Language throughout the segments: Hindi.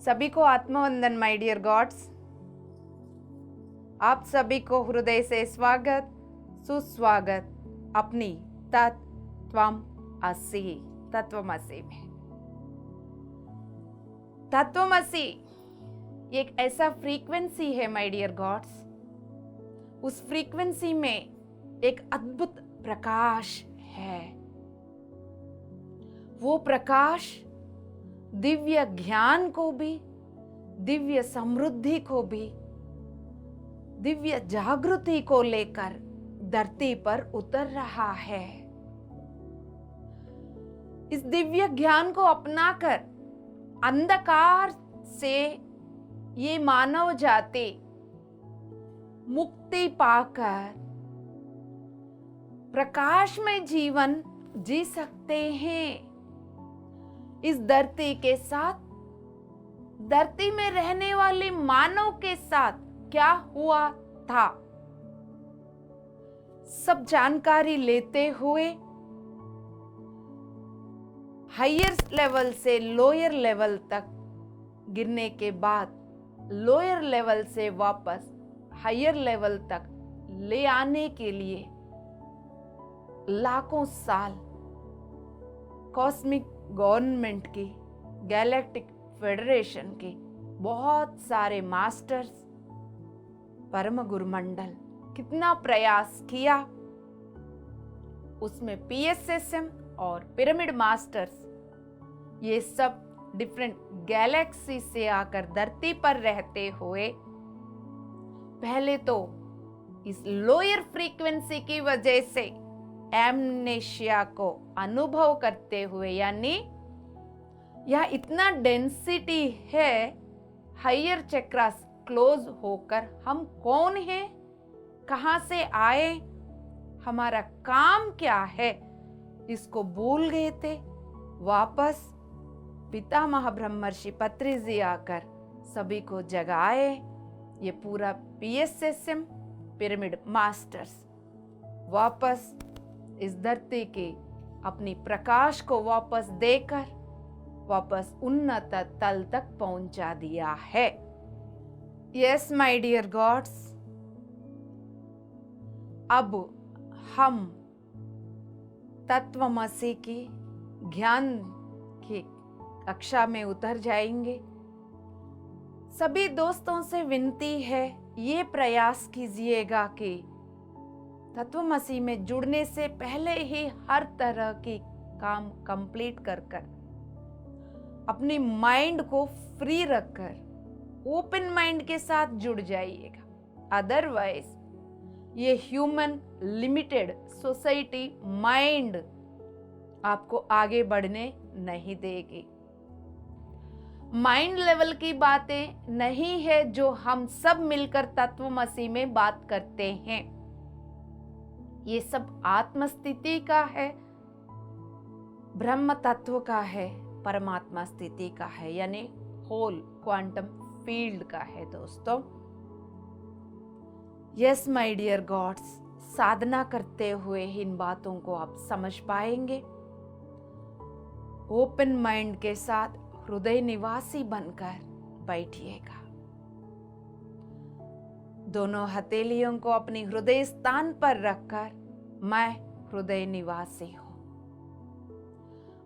सभी को आत्मवंदन माय डियर गॉड्स। आप सभी को हृदय से स्वागत सुस्वागत अपनी तत्वमसि में। तत्वमसि एक ऐसा फ्रीक्वेंसी है माय डियर गॉड्स। उस फ्रीक्वेंसी में एक अद्भुत प्रकाश है। वो प्रकाश दिव्य ज्ञान को भी, दिव्य समृद्धि को भी, दिव्य जागृति को लेकर धरती पर उतर रहा है। इस दिव्य ज्ञान को अपनाकर अंधकार से ये मानव जाति मुक्ति पाकर प्रकाश में जीवन जी सकते हैं। इस धरती के साथ, धरती में रहने वाले मानव के साथ क्या हुआ था, सब जानकारी लेते हुए हायर लेवल से लोअर लेवल तक गिरने के बाद लोअर लेवल से वापस हायर लेवल तक ले आने के लिए लाखों साल कॉस्मिक गवर्नमेंट की, गैलेक्टिक फेडरेशन की बहुत सारे मास्टर्स, परम गुरु मंडल कितना प्रयास किया। उसमें PSSM और पिरामिड मास्टर्स ये सब डिफरेंट गैलेक्सी से आकर धरती पर रहते हुए पहले तो इस लोअर फ्रीक्वेंसी की वजह से एमनेशिया को अनुभव करते हुए, यानी यह इतना डेंसिटी है, हायर चक्रास क्लोज होकर हम कौन हैं, कहां से आए, हमारा काम क्या है, इसको भूल गए थे। वापस पितामह ब्रह्मर्षि पत्री जी आकर सभी को जगाए। ये पूरा PSSM पिरामिड मास्टर्स वापस इस धरती की अपनी प्रकाश को वापस देकर वापस उन्नत तल तक पहुंचा दिया है। यस माय डियर गॉड्स, अब हम तत्वमसि की ज्ञान की कक्षा में उतर जाएंगे। सभी दोस्तों से विनती है, ये प्रयास कीजिएगा कि तत्वमसि में जुड़ने से पहले ही हर तरह की काम कंप्लीट कर अपनी माइंड को फ्री रखकर ओपन माइंड के साथ जुड़ जाइएगा। अदरवाइज ये ह्यूमन लिमिटेड सोसाइटी माइंड आपको आगे बढ़ने नहीं देगी। माइंड लेवल की बातें नहीं है जो हम सब मिलकर तत्वमसि में बात करते हैं। ये सब आत्मस्थिति का है, ब्रह्म तत्व का है, परमात्मा स्थिति का है, यानी होल क्वांटम फील्ड का है दोस्तों। यस माय डियर गॉड्स, साधना करते हुए इन बातों को आप समझ पाएंगे। ओपन माइंड के साथ हृदय निवासी बनकर बैठिएगा। दोनों हथेलियों को अपनी हृदय स्थान पर रखकर मैं हृदय निवासी हूं।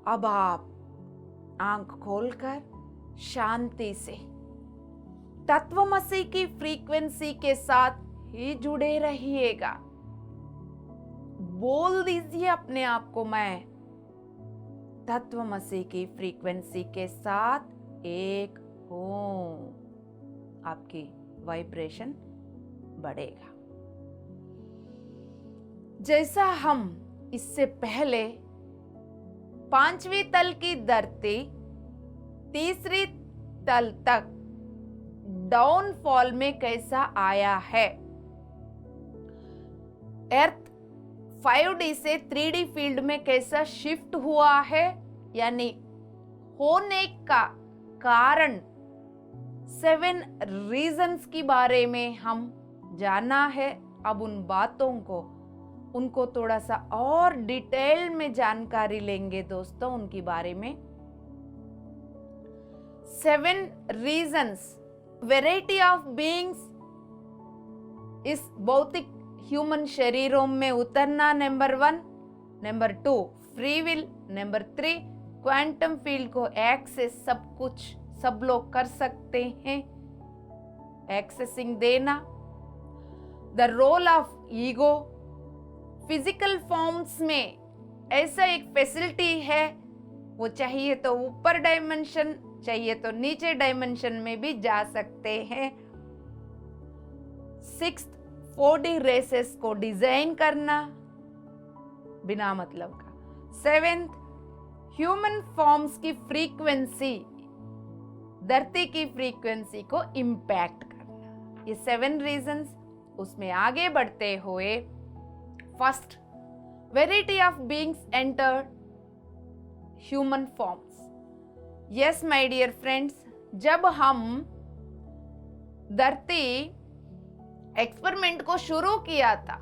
अब आप आंख खोलकर शांति से तत्वमसि की फ्रीक्वेंसी के साथ ही जुड़े रहिएगा। बोल दीजिए अपने आप को, मैं तत्वमसि की फ्रीक्वेंसी के साथ एक हूं। आपकी वाइब्रेशन बढ़ेगा। जैसा हम इससे पहले 5वीं तल की धरती 3री तल तक डाउनफॉल में कैसा आया है, अर्थ 5D से 3D फील्ड में कैसा शिफ्ट हुआ है, यानी होने का कारण 7 रीजंस के बारे में हम जाना है। अब उन बातों को, उनको थोड़ा सा और डिटेल में जानकारी लेंगे दोस्तों उनके बारे में। 7 reasons वैरायटी ऑफ बीइंग्स इस भौतिक ह्यूमन शरीरों में उतरना, number 1। Number 2 free will. Number 3 quantum field को एक्सेस सब लोग कर सकते हैं, एक्सेसिंग देना। The role of ego, physical forms में ऐसा एक फैसिलिटी है, वो चाहिए तो ऊपर डायमेंशन, चाहिए तो नीचे डायमेंशन में भी जा सकते हैं। 6 4D रेसेस को डिजाइन करना बिना मतलब का। 7 ह्यूमन फॉर्म्स की फ्रीक्वेंसी, धरती की फ्रीक्वेंसी को इम्पैक्ट करना। ये 7 रीजंस। उसमें आगे बढ़ते हुए first, variety of beings enter human forms. Yes my dear friends, जब हम धरती एक्सपेरिमेंट को शुरू किया था,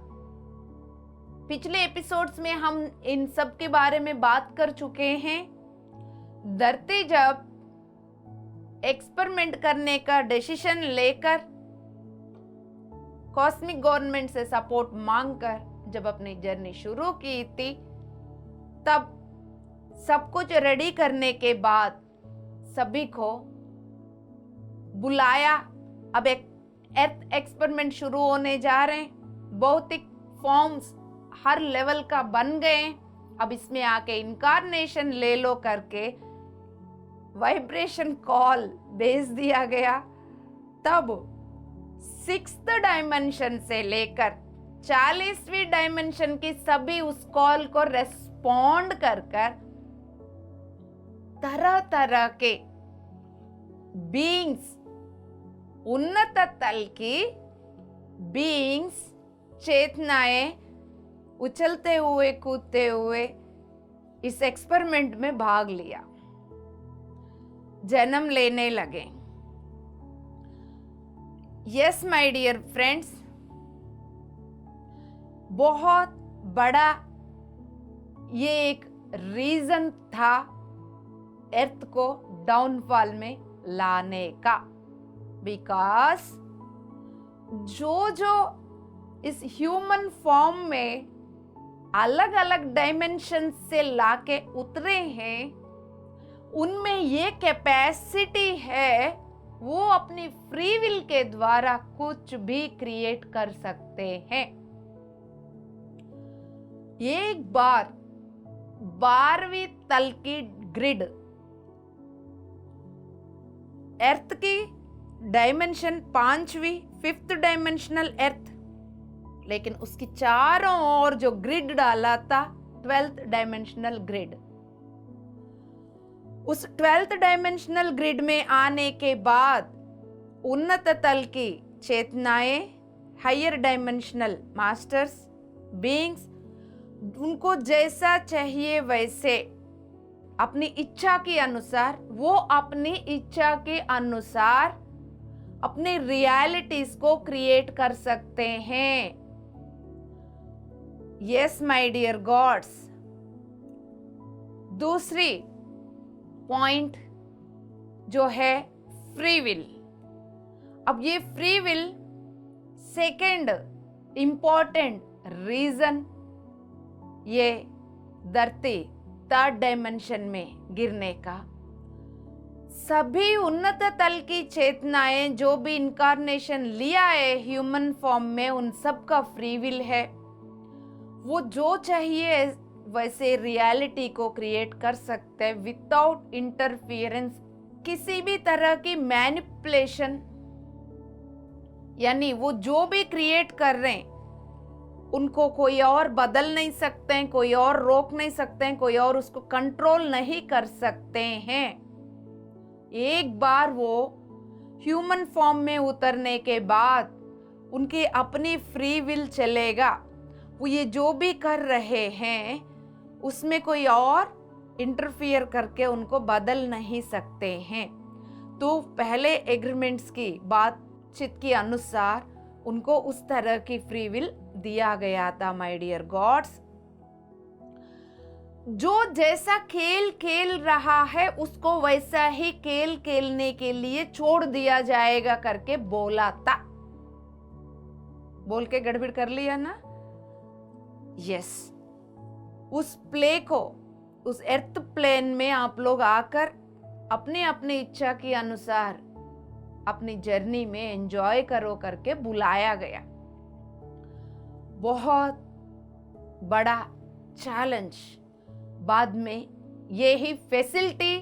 पिछले एपिसोड्स में हम इन सब के बारे में बात कर चुके हैं। धरती जब एक्सपेरिमेंट करने का डिसीजन लेकर कॉस्मिक गवर्नमेंट से सपोर्ट मांगकर जब अपनी जर्नी शुरू की थी, तब सब कुछ रेडी करने के बाद सभी को बुलाया। अब एक अर्थ एक्सपेरिमेंट शुरू होने जा रहे हैं। भौतिक फॉर्म्स हर लेवल का बन गए। अब इसमें आके इनकारनेशन ले लो करके वाइब्रेशन कॉल भेज दिया गया। तब 6th डायमेंशन से लेकर 40वीं डायमेंशन की सभी उस कॉल को रेस्पॉन्ड कर तरह तरह के बीइंग्स, उन्नत तल की बीइंग्स, चेतनाएं उछलते हुए कूदते हुए इस एक्सपेरिमेंट में भाग लिया, जन्म लेने लगे। यस माय डियर फ्रेंड्स, बहुत बड़ा ये एक रीजन था अर्थ को डाउनफॉल में लाने का। बिकॉज जो इस ह्यूमन फॉर्म में अलग अलग डायमेंशन से लाके उतरे हैं, उनमें ये कैपेसिटी है, वो अपनी फ्री विल के द्वारा कुछ भी क्रिएट कर सकते हैं। एक बार 12वीं तल की ग्रिड, अर्थ की डायमेंशन 5वीं 5th डायमेंशनल अर्थ, लेकिन उसकी चारों ओर जो ग्रिड डाला था 12th डायमेंशनल ग्रिड। उस 12th डायमेंशनल ग्रिड में आने के बाद उन्नत तल की चेतनाएं, हायर डायमेंशनल मास्टर्स, बीइंग्स, उनको जैसा चाहिए वैसे अपनी इच्छा के अनुसार, वो अपनी इच्छा के अनुसार अपने रियलिटीज को क्रिएट कर सकते हैं। यस माय डियर गॉड्स, दूसरी पॉइंट जो है फ्री विल। अब ये free will second important reason, ये धरती 3rd डायमेंशन में गिरने का। सभी उन्नत तल की चेतनाएं जो भी इनकारनेशन लिया है ह्यूमन फॉर्म में, उन सब का फ्री विल है। वो जो चाहिए वैसे रियलिटी को क्रिएट कर सकते हैं विदाउट इंटरफियरेंस, किसी भी तरह की मैनिपुलेशन। यानी वो जो भी क्रिएट कर रहे हैं उनको कोई और बदल नहीं सकते हैं, कोई और रोक नहीं सकते हैं, कोई और उसको कंट्रोल नहीं कर सकते हैं। एक बार वो ह्यूमन फॉर्म में उतरने के बाद उनकी अपनी फ्री विल चलेगा। वो ये जो भी कर रहे हैं उसमें कोई और इंटरफियर करके उनको बदल नहीं सकते हैं। तो पहले एग्रीमेंट्स की बातचीत के अनुसार उनको उस तरह की फ्री विल दिया गया था माय डियर गॉड्स। जो जैसा खेल खेल रहा है उसको वैसा ही खेल खेलने के लिए छोड़ दिया जाएगा करके बोला था। बोल के गड़बड़ कर लिया ना? यस। उस प्ले को, उस अर्थ प्लेन में आप लोग आकर अपनी अपनी इच्छा के अनुसार अपनी जर्नी में एंजॉय करो करके बुलाया गया। बहुत बड़ा चैलेंज बाद में ये ही फैसिलिटी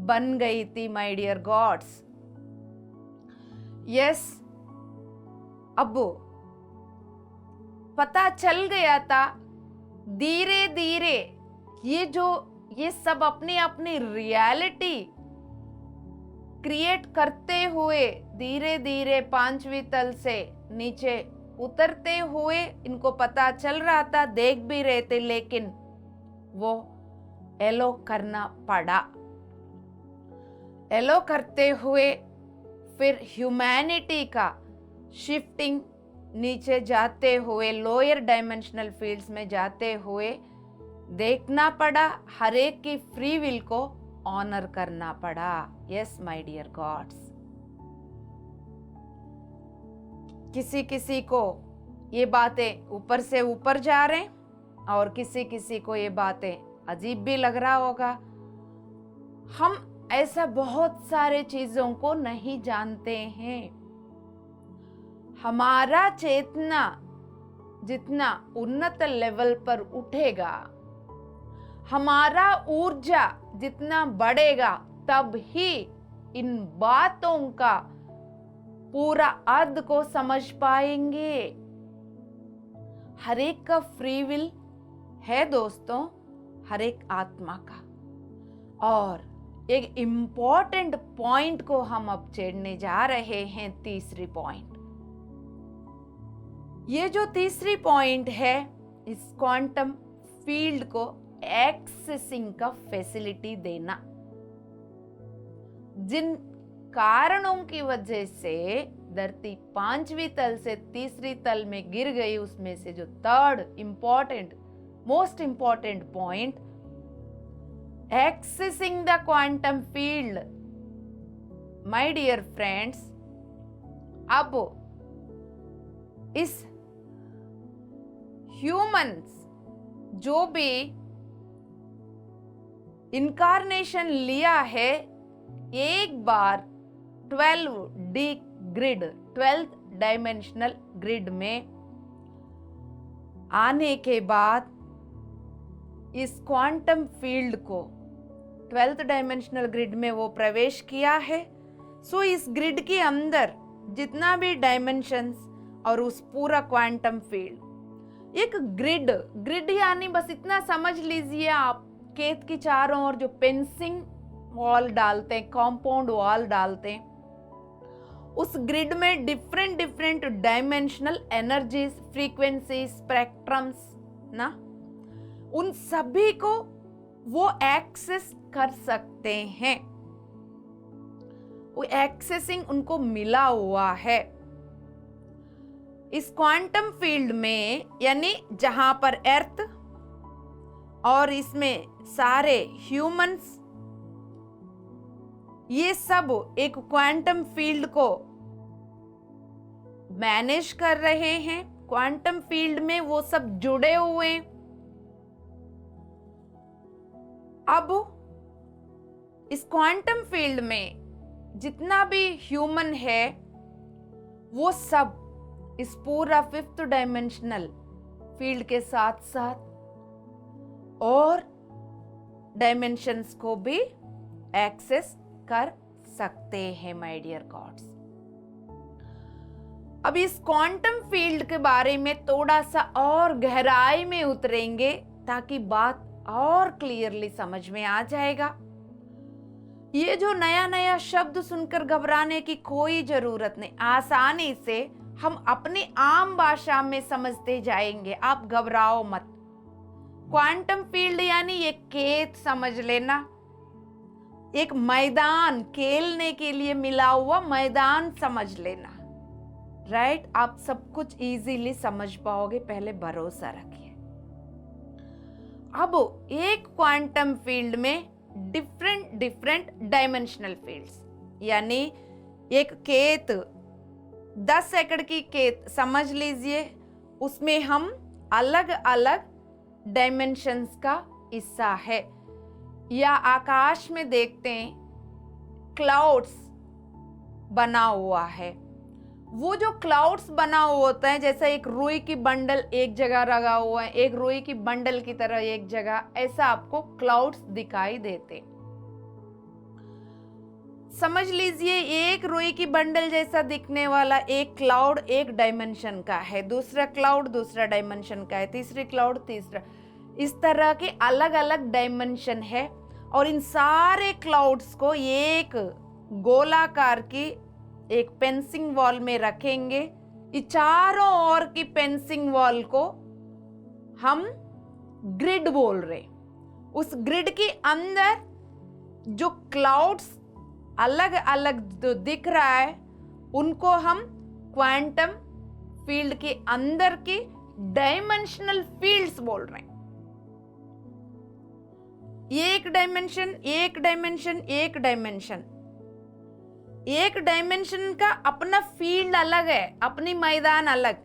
बन गई थी माय डियर गॉड्स। यस, अब पता चल गया था धीरे धीरे ये सब अपनी अपनी रियलिटी क्रिएट करते हुए धीरे धीरे 5वीं तल से नीचे उतरते हुए इनको पता चल रहा था, देख भी रहे थे, लेकिन वो एलो करना पड़ा। एलो करते हुए फिर ह्यूमैनिटी का शिफ्टिंग नीचे जाते हुए, लोअर डायमेंशनल फील्ड्स में जाते हुए देखना पड़ा, हर एक की फ्री विल को ऑनर करना पड़ा। यस माय डियर गॉड्स, किसी किसी को ये बातें ऊपर से ऊपर जा रहे हैं और किसी किसी को ये बातें अजीब भी लग रहा होगा। हम ऐसा बहुत सारे चीजों को नहीं जानते हैं। हमारा चेतना जितना उन्नत लेवल पर उठेगा, हमारा ऊर्जा जितना बढ़ेगा, तब ही इन बातों का पूरा अर्थ को समझ पाएंगे। हर एक का फ्री विल है दोस्तों, हर एक आत्मा का। और एक इंपॉर्टेंट पॉइंट को हम अब छेड़ने जा रहे हैं, तीसरी पॉइंट। ये जो तीसरी पॉइंट है, इस क्वांटम फील्ड को एक्सेसिंग का फैसिलिटी देना। जिन कारणों की वजह से धरती 5वीं तल से 3री तल में गिर गई, उसमें से जो third important, most important point, accessing the quantum field. My dear friends, अब इस ह्यूमंस जो भी इनकारनेशन लिया है, एक बार 12D grid, 12th dimensional grid में आने के बाद इस क्वांटम फील्ड को 12th डायमेंशनल ग्रिड में वो प्रवेश किया है। सो इस ग्रिड के अंदर जितना भी डायमेंशंस और उस पूरा क्वांटम फील्ड, एक ग्रिड यानी बस इतना समझ लीजिए आप, खेत की चारों ओर जो फेंसिंग वॉल डालते हैं, कॉम्पाउंड वॉल डालते हैं, उस ग्रिड में different dimensional energies, frequency, spectrums ना, उन सभी को वो एक्सेस कर सकते हैं। वो एक्सेसिंग उनको मिला हुआ है इस क्वांटम फील्ड में, यानी जहां पर अर्थ और इसमें सारे ह्यूमंस, ये सब एक क्वांटम फील्ड को मैनेज कर रहे हैं। क्वांटम फील्ड में वो सब जुड़े हुए हैं। अब इस क्वांटम फील्ड में जितना भी ह्यूमन है, वो सब इस पूरा 5th डायमेंशनल फील्ड के साथ साथ और डायमेंशंस को भी एक्सेस कर सकते हैं माय डियर गॉड्स। अब इस क्वांटम फील्ड के बारे में थोड़ा सा और गहराई में उतरेंगे ताकि बात और क्लियरली समझ में आ जाएगा। ये जो नया नया शब्द सुनकर घबराने की कोई जरूरत नहीं, आसानी से हम अपनी आम भाषा में समझते जाएंगे, आप घबराओ मत। क्वांटम फील्ड यानी ये खेत समझ लेना, एक मैदान, खेलने के लिए मिला हुआ मैदान समझ लेना, राइट? आप सब कुछ इजीली समझ पाओगे, पहले भरोसा रखिए। अब एक क्वांटम फील्ड में डिफरेंट डिफरेंट डायमेंशनल फील्ड्स, यानी एक खेत 10 एकड़ की खेत समझ लीजिए, उसमें हम अलग अलग डायमेंशंस का हिस्सा है। या आकाश में देखते हैं क्लाउड्स बना हुआ है, वो जो क्लाउड्स बना हुआ होता है, जैसा एक रुई की बंडल एक जगह लगा हुआ है, एक रुई की बंडल की तरह एक जगह, ऐसा आपको क्लाउड्स दिखाई देते। समझ लीजिए एक रुई की बंडल जैसा दिखने वाला एक क्लाउड एक डायमेंशन का है, दूसरा क्लाउड दूसरा डायमेंशन का है, तीसरी क्लाउड तीसरा, इस तरह के अलग अलग डायमेंशन है। और इन सारे क्लाउड्स को एक गोलाकार की एक पेंसिंग वॉल में रखेंगे। इस चारों ओर की पेंसिंग वॉल को हम ग्रिड बोल रहे। उस ग्रिड के अंदर जो क्लाउड्स अलग अलग जो दिख रहा है, उनको हम क्वांटम फील्ड के अंदर की डायमेंशनल फील्ड्स बोल रहे हैं। एक डायमेंशन एक डायमेंशन एक डायमेंशन, एक डायमेंशन का अपना फील्ड अलग है, अपनी मैदान अलग,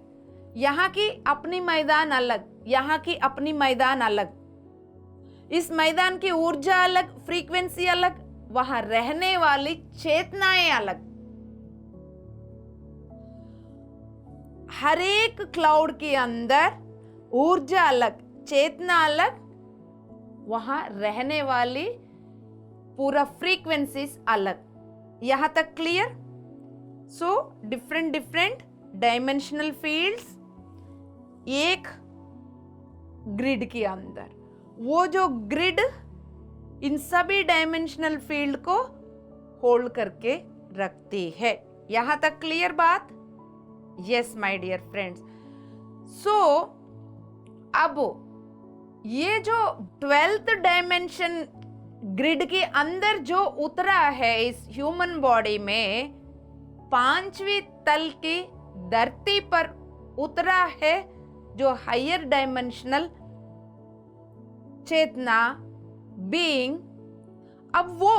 यहाँ की अपनी मैदान अलग, यहाँ की अपनी मैदान अलग। इस मैदान की ऊर्जा अलग, फ्रीक्वेंसी अलग, वहां रहने वाली चेतनाएं अलग। हर एक क्लाउड के अंदर ऊर्जा अलग, चेतना अलग, वहां रहने वाली पूरा फ्रीक्वेंसीज अलग। यहां तक clear? So different different dimensional fields एक ग्रिड के अंदर, वो जो ग्रिड इन सभी डायमेंशनल फील्ड को होल्ड करके रखती है। यहां तक क्लियर बात? Yes my dear friends. So अब ये जो 12th डायमेंशन ग्रिड के अंदर जो उतरा है इस ह्यूमन बॉडी में, 5वीं तल की धरती पर उतरा है जो हायर डायमेंशनल चेतना बीइंग। अब वो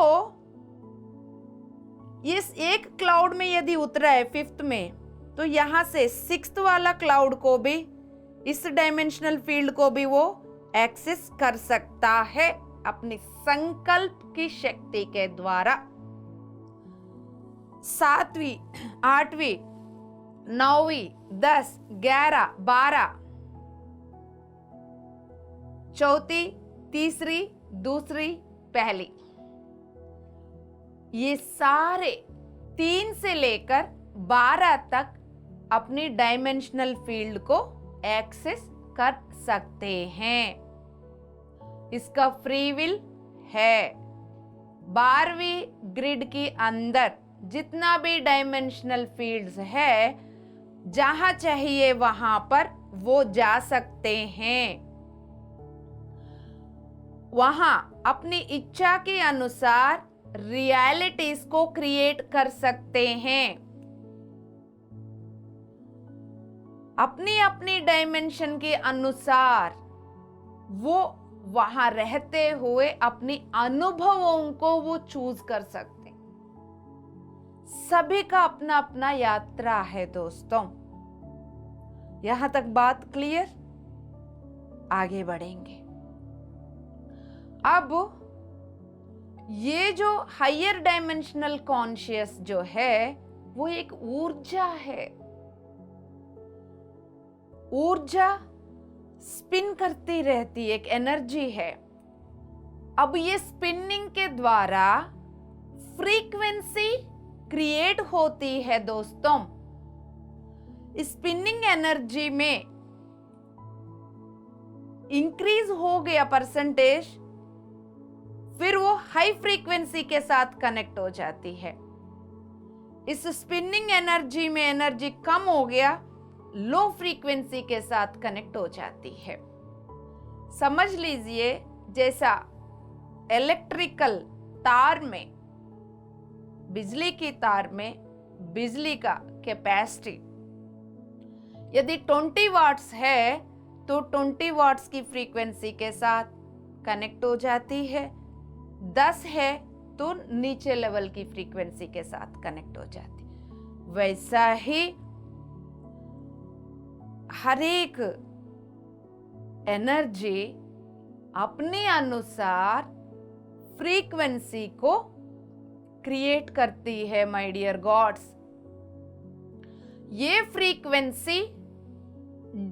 इस एक क्लाउड में यदि उतरा है 5th में, तो यहां से 6th वाला क्लाउड को भी, इस डायमेंशनल फील्ड को भी वो एक्सेस कर सकता है अपनी संकल्प की शक्ति के द्वारा। 7वीं 8वीं 9वीं 10 11 12, चौथी तीसरी दूसरी पहली, ये सारे 3 से लेकर 12 तक अपनी डायमेंशनल फील्ड को एक्सेस कर सकते हैं। इसका फ्री विल है। 12वीं ग्रिड के अंदर जितना भी डायमेंशनल फील्ड्स है, जहां चाहिए वहां पर वो जा सकते हैं, वहां अपनी इच्छा के अनुसार रियलिटीज को क्रिएट कर सकते हैं। अपनी अपनी डायमेंशन के अनुसार वो वहां रहते हुए अपनी अनुभवों को वो चूज कर सकते। सभी का अपना अपना यात्रा है दोस्तों। यहां तक बात क्लियर? आगे बढ़ेंगे। अब ये जो हायर डायमेंशनल कॉन्शियस जो है, वो एक ऊर्जा है। ऊर्जा स्पिन करती रहती, एक एनर्जी है। अब ये स्पिनिंग के द्वारा फ्रीक्वेंसी क्रिएट होती है दोस्तों। स्पिनिंग एनर्जी में इंक्रीज हो गया परसेंटेज, फिर वो हाई फ्रीक्वेंसी के साथ कनेक्ट हो जाती है। इस स्पिनिंग एनर्जी में एनर्जी कम हो गया, लो फ्रीक्वेंसी के साथ कनेक्ट हो जाती है। समझ लीजिए जैसा इलेक्ट्रिकल तार में, बिजली की तार में बिजली का कैपेसिटी यदि 20 वाट्स है, तो 20 वाट्स की फ्रीक्वेंसी के साथ कनेक्ट हो जाती है, 10 है तो नीचे लेवल की फ्रीक्वेंसी के साथ कनेक्ट हो जाती। वैसा ही हर एक एनर्जी अपने अनुसार फ्रीक्वेंसी को क्रिएट करती है माय डियर गॉड्स। ये फ्रीक्वेंसी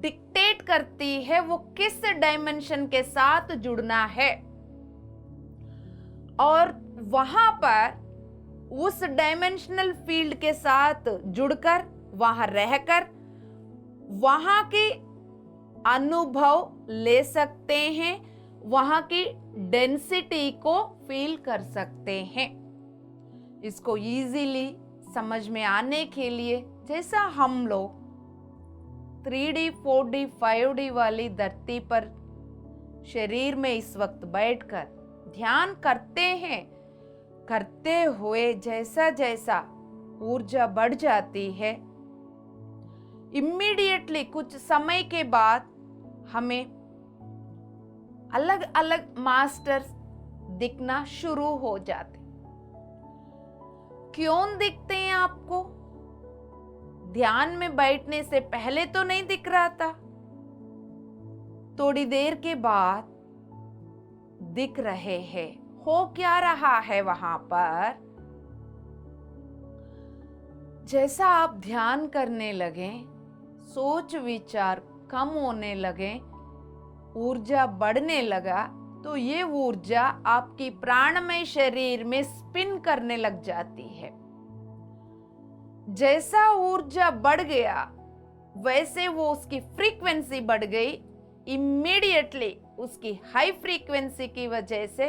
डिक्टेट करती है वो किस डायमेंशन के साथ जुड़ना है, और वहां पर उस डायमेंशनल फील्ड के साथ जुड़कर वहां रहकर वहां के अनुभव ले सकते हैं, वहां की डेंसिटी को फील कर सकते हैं। इसको इजीली समझ में आने के लिए, जैसा हम लोग 3D 4D 5D वाली धरती पर शरीर में इस वक्त बैठकर ध्यान करते हैं, करते हुए जैसा जैसा ऊर्जा बढ़ जाती है, इमीडिएटली कुछ समय के बाद हमें अलग अलग मास्टर्स दिखना शुरू हो जाते। क्यों दिखते हैं आपको? ध्यान में बैठने से पहले तो नहीं दिख रहा था, थोड़ी देर के बाद दिख रहे हैं। हो क्या रहा है वहां पर? जैसा आप ध्यान करने लगे, सोच विचार कम होने लगे, ऊर्जा बढ़ने लगा, तो ये ऊर्जा आपकी प्राणमय शरीर में स्पिन करने लग जाती है। जैसा ऊर्जा बढ़ गया वैसे वो उसकी फ्रीक्वेंसी बढ़ गई, इमीडिएटली उसकी हाई फ्रीक्वेंसी की वजह से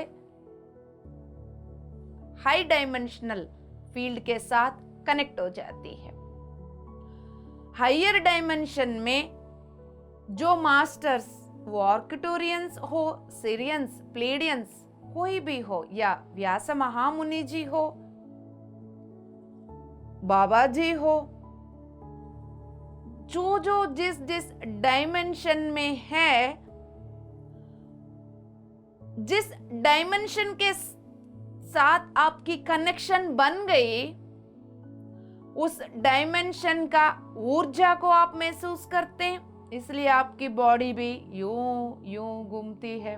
हाई डायमेंशनल फील्ड के साथ कनेक्ट हो जाती है। हायर डायमेंशन में जो मास्टर्स, वो आर्कटूरियंस हो, सीरियंस, प्लेडियंस, कोई भी हो, या व्यास महामुनि जी हो, बाबा जी हो, जो जो जिस जिस डायमेंशन में है, जिस डायमेंशन के साथ आपकी कनेक्शन बन गई, उस डायमेंशन का ऊर्जा को आप महसूस करते हैं, इसलिए आपकी बॉडी भी यूं यूं घूमती है।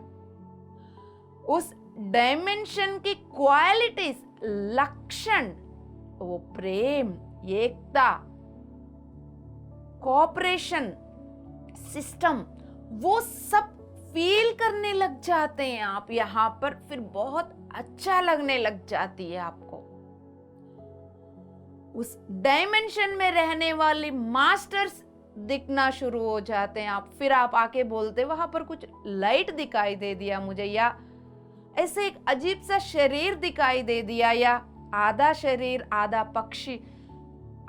उस डायमेंशन की क्वालिटीज, लक्षण, वो प्रेम, एकता, कोऑपरेशन, सिस्टम, वो सब फील करने लग जाते हैं आप यहां पर। फिर बहुत अच्छा लगने लग जाती है आपको। उस डायमेंशन में रहने वाले मास्टर्स दिखना शुरू हो जाते हैं आप। फिर आप आके बोलते, वहां पर कुछ लाइट दिखाई दे दिया मुझे, या ऐसे एक अजीब सा शरीर दिखाई दे दिया, या आधा शरीर आधा पक्षी,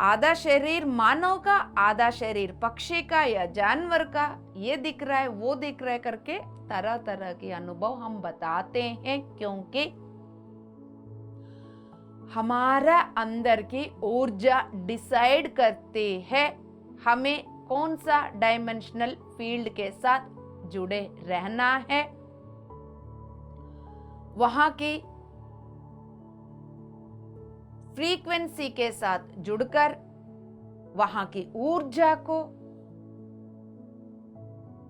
आधा शरीर मानव का, आधा शरीर पक्षी का या जानवर का, ये दिख रहा है, वो दिख रहा है करके तरह तरह के अनुभव हम बताते हैं, क्योंकि हमारा अंदर की ऊर्जा डिसाइड करती है हमें कौन सा डायमेंशनल फील्ड के साथ जुड़े रहना है। वहां की फ्रीक्वेंसी के साथ जुड़कर वहां की ऊर्जा को,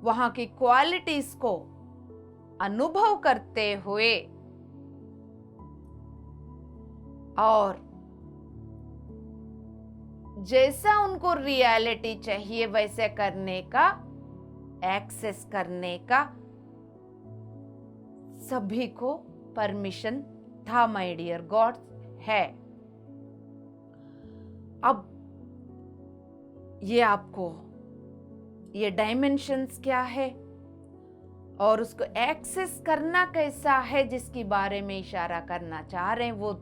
वहां की क्वालिटीज को अनुभव करते हुए और जैसा उनको रियलिटी चाहिए वैसे करने का, एक्सेस करने का सभी को परमिशन था माय डियर गॉड है। अब ये आपको ये डायमेंशंस क्या है और उसको एक्सेस करना कैसा है, जिसके बारे में इशारा करना चाह रहे हैं, वो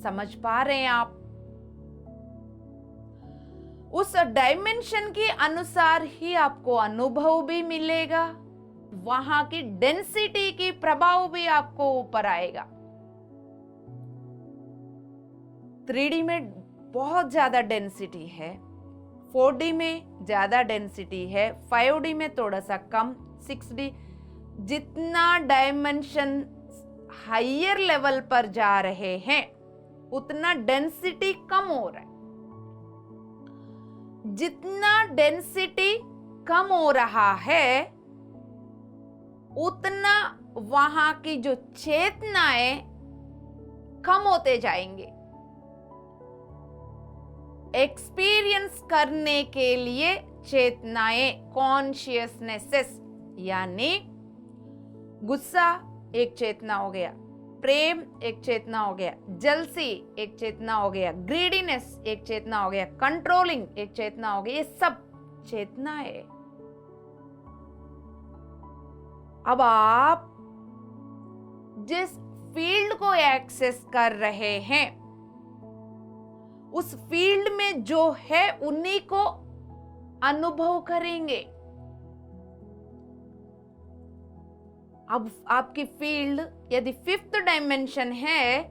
समझ पा रहे हैं आप। उस डायमेंशन के अनुसार ही आपको अनुभव भी मिलेगा, वहां की डेंसिटी की प्रभाव भी आपको ऊपर आएगा। 3D में बहुत ज्यादा डेंसिटी है, 4D में ज्यादा डेंसिटी है, 5D में थोड़ा सा कम, 6D जितना डायमेंशन हायर लेवल पर जा रहे हैं उतना डेंसिटी कम हो रहा है। जितना डेंसिटी कम हो रहा है उतना वहां की जो चेतनाएं कम होते जाएंगे। एक्सपीरियंस करने के लिए चेतनाएं, कॉन्शियसनेसेस, यानी गुस्सा एक चेतना हो गया, प्रेम एक चेतना हो गया, जलसी एक चेतना हो गया, ग्रीडीनेस एक चेतना हो गया, कंट्रोलिंग एक चेतना हो गया, ये सब चेतना है। अब आप जिस फील्ड को एक्सेस कर रहे हैं उस फील्ड में जो है उन्हीं को अनुभव करेंगे। अब आपकी फील्ड यदि 5th डायमेंशन है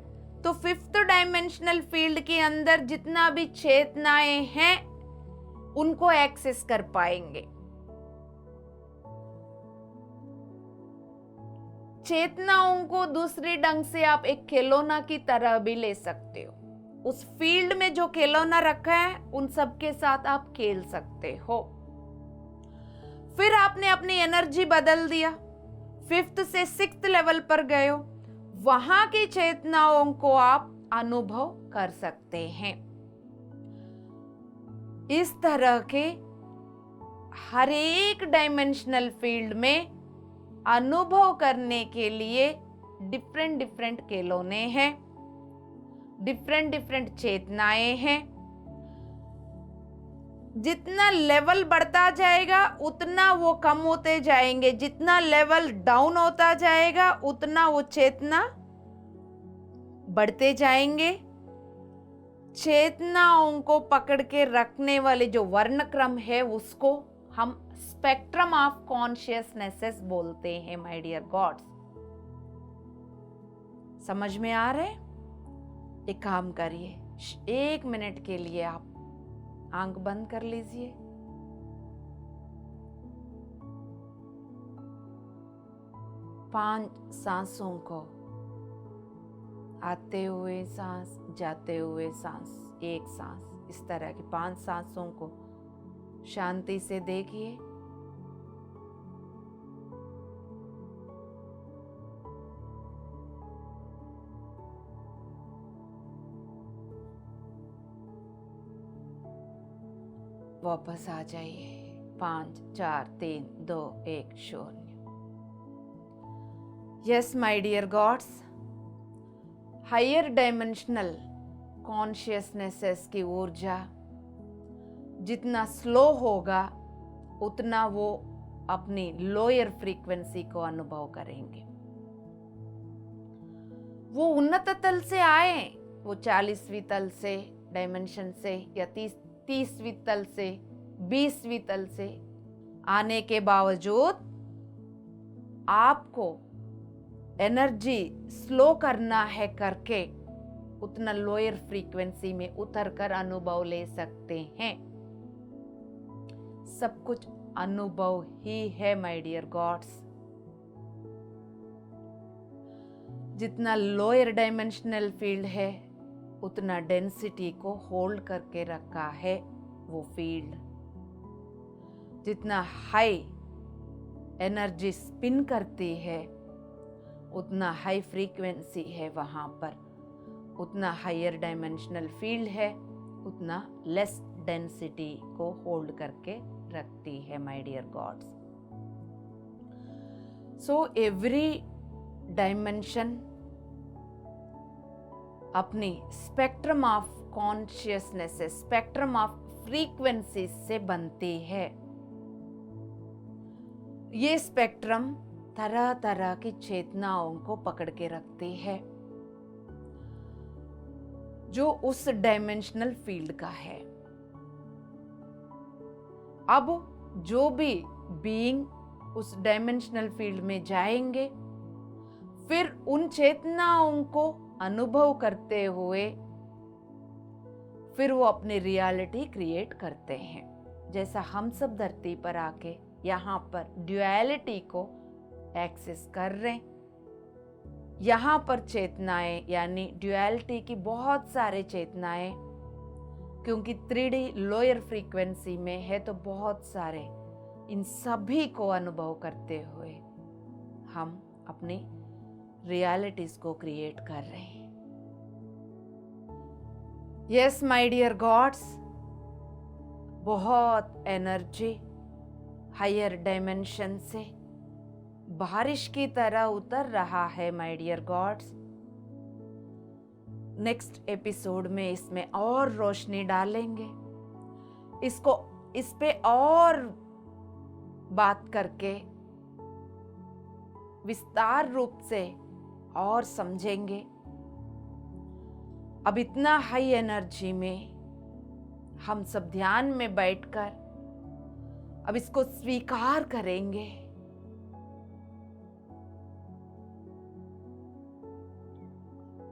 तो 5th डायमेंशनल फील्ड के अंदर जितना भी चेतनाएं हैं उनको एक्सेस कर पाएंगे। चेतनाओं को दूसरे ढंग से आप एक खिलौना की तरह भी ले सकते हो। उस फील्ड में जो खिलौना रखा है उन सब के साथ आप खेल सकते हो। फिर आपने अपनी एनर्जी बदल दिया, 5th से 6th लेवल पर गए हो, वहां की चेतनाओं को आप अनुभव कर सकते हैं। इस तरह के हर एक डायमेंशनल फील्ड में अनुभव करने के लिए डिफरेंट डिफरेंट खिलौने हैं, डिफरेंट डिफरेंट चेतनाएं हैं। जितना लेवल बढ़ता जाएगा उतना वो कम होते जाएंगे, जितना लेवल डाउन होता जाएगा उतना वो चेतना बढ़ते जाएंगे। चेतनाओं को पकड़ के रखने वाले जो वर्णक्रम है उसको हम स्पेक्ट्रम ऑफ कॉन्शियसनेसेस बोलते हैं माय डियर गॉड्स। समझ में आ रहे? एक काम करिए, 1 मिनट के लिए आप आंख बंद कर लीजिए। पांच सांसों को, आते हुए सांस, जाते हुए सांस, एक सांस, इस तरह की 5 सांसों को शांति से देखिए। वापस आ जाइए। 5 4 3 2 1 0। Yes my dear gods, higher dimensional consciousnesses की ऊर्जा जितना स्लो होगा उतना वो अपनी लोअर फ्रीक्वेंसी को अनुभव करेंगे। वो उन्नत तल से आए, वो 40वीं तल से डायमेंशन से या 30वीं तल से, 20वीं तल से आने के बावजूद आपको एनर्जी स्लो करना है करके उतना लोअर फ्रीक्वेंसी में उतरकर अनुभव ले सकते हैं। सब कुछ अनुभव ही है माय डियर गॉड्स। जितना लोअर डायमेंशनल फील्ड है उतना डेंसिटी को होल्ड करके रखा है वो फील्ड। जितना हाई एनर्जी स्पिन करती है उतना हाई फ्रीक्वेंसी है वहां पर, उतना हायर डायमेंशनल फील्ड है, उतना लेस डेंसिटी को होल्ड करके रखती है my dear gods. So every dimension अपनी spectrum of consciousness, spectrum of frequency से बनती है। ये स्पेक्ट्रम तरह तरह की चेतनाओं को पकड़ के रखती है जो उस डायमेंशनल फील्ड का है। अब जो भी बीइंग उस डायमेंशनल फील्ड में जाएंगे फिर उन चेतनाओं को अनुभव करते हुए फिर वो अपनी रियलिटी क्रिएट करते हैं। जैसा हम सब धरती पर आके यहाँ पर ड्युअलिटी को एक्सेस कर रहे हैं। यहाँ पर चेतनाएं यानी ड्युअलिटी की बहुत सारे चेतनाएं, क्योंकि 3D लोअर फ्रीक्वेंसी में है तो बहुत सारे, इन सभी को अनुभव करते हुए हम अपनी रियलिटीज को क्रिएट कर रहे हैं। यस माय डियर गॉड्स, बहुत एनर्जी हायर डायमेंशन से बारिश की तरह उतर रहा है my dear gods. Next episode में इसमें और रोशनी डालेंगे, इस पे और बात करके विस्तार रूप से और समझेंगे। अब इतना हाई एनर्जी में हम सब ध्यान में बैठकर अब इसको स्वीकार करेंगे।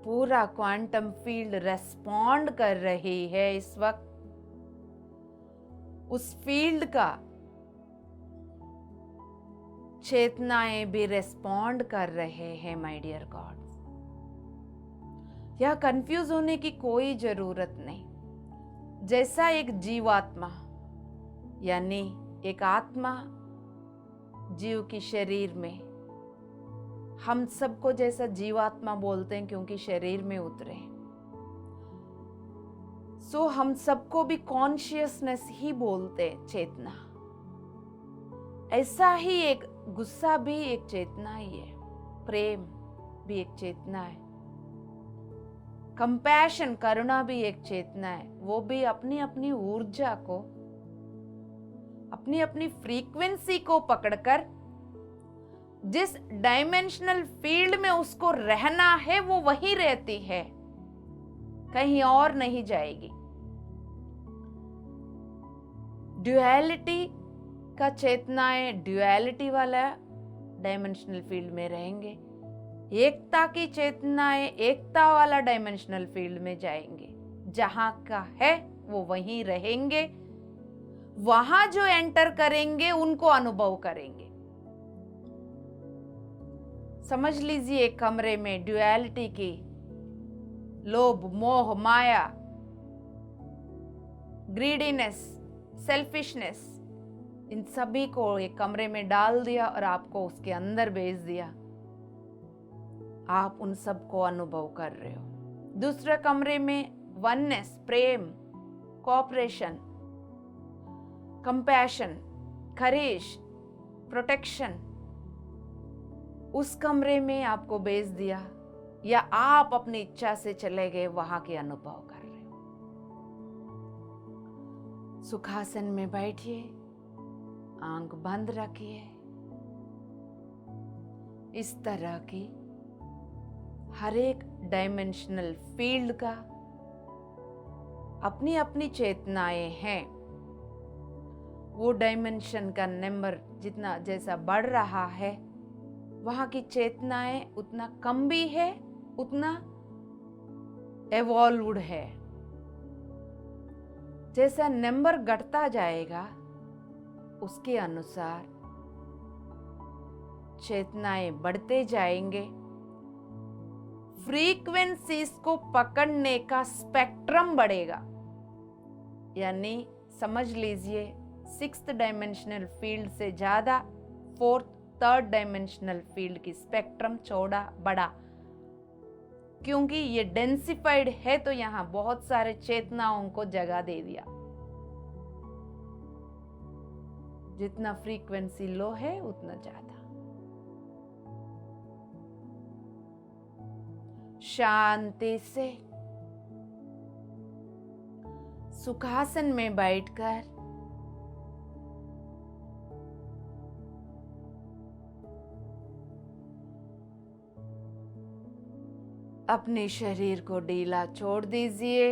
पूरा क्वांटम फील्ड रेस्पॉन्ड कर रही है इस वक्त। उस फील्ड का चेतनाएं भी रेस्पॉन्ड कर रहे हैं माय डियर गॉड्स। यह कंफ्यूज होने की कोई जरूरत नहीं। जैसा एक जीवात्मा यानी एक आत्मा जीव की शरीर में, हम सबको जैसा जीवात्मा बोलते हैं क्योंकि शरीर में उतरे, सो हम सबको भी कॉन्शियसनेस ही बोलते हैं, चेतना। ऐसा ही एक गुस्सा भी एक चेतना ही है, प्रेम भी एक चेतना है, कंपैशन करुणा भी एक चेतना है। वो भी अपनी अपनी ऊर्जा को, अपनी अपनी फ्रीक्वेंसी को पकड़कर जिस डायमेंशनल फील्ड में उसको रहना है वो वहीं रहती है, कहीं और नहीं जाएगी। ड्युअलिटी का चेतनाएं ड्युअलिटी वाला डायमेंशनल फील्ड में रहेंगे, एकता की चेतनाएं एकता वाला डायमेंशनल फील्ड में जाएंगे। जहां का है वो वहीं रहेंगे, वहां जो एंटर करेंगे उनको अनुभव करेंगे। समझ लीजिए एक कमरे में ड्युअलिटी की लोभ, मोह, माया, ग्रीडीनेस, सेल्फिशनेस, इन सभी को एक कमरे में डाल दिया और आपको उसके अंदर भेज दिया। आप उन सब को अनुभव कर रहे हो। दूसरे कमरे में वननेस, प्रेम, कोऑपरेशन, कंपैशन, करेज, प्रोटेक्शन, उस कमरे में आपको भेज दिया, या आप अपनी इच्छा से चले गए, वहां के अनुभव कर रहे हो। सुखासन में बैठिए, आंख बंद रखिए। इस तरह की हर एक डायमेंशनल फील्ड का अपनी अपनी चेतनाएं हैं। वो डायमेंशन का नंबर जितना जैसा बढ़ रहा है, वहां की चेतनाएं उतना कम भी है, उतना एवॉल्व्ड है। जैसा नंबर घटता जाएगा उसके अनुसार चेतनाएं बढ़ते जाएंगे। फ्रीक्वेंसीज को पकड़ने का स्पेक्ट्रम बढ़ेगा, यानी समझ लीजिए 6th डायमेंशनल फील्ड से ज्यादा 4th 3rd डायमेंशनल फील्ड की स्पेक्ट्रम चौड़ा बड़ा, क्योंकि ये डेंसिफाइड है तो यहां बहुत सारे चेतनाओं को जगह दे दिया। जितना फ्रीक्वेंसी लो है उतना ज्यादा। शांति से सुखासन में बैठकर अपने शरीर को ढीला छोड़ दीजिए।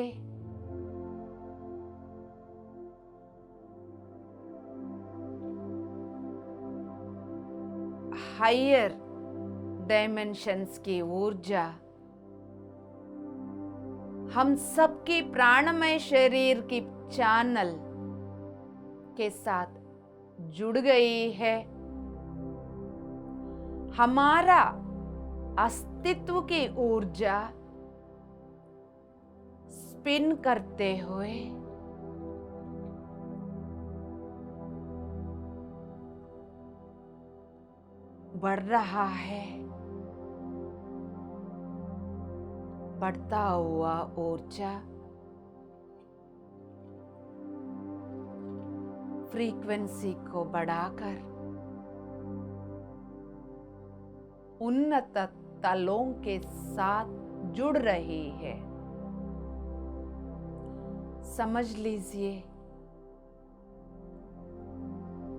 हायर डायमेंशंस की ऊर्जा हम सबकी प्राणमय शरीर की चैनल के साथ जुड़ गई है। हमारा अस्तित्व की ऊर्जा स्पिन करते हुए बढ़ रहा है। बढ़ता हुआ ऊर्जा फ्रीक्वेंसी को बढ़ाकर उन्नत तलों के साथ जुड़ रही है। समझ लीजिए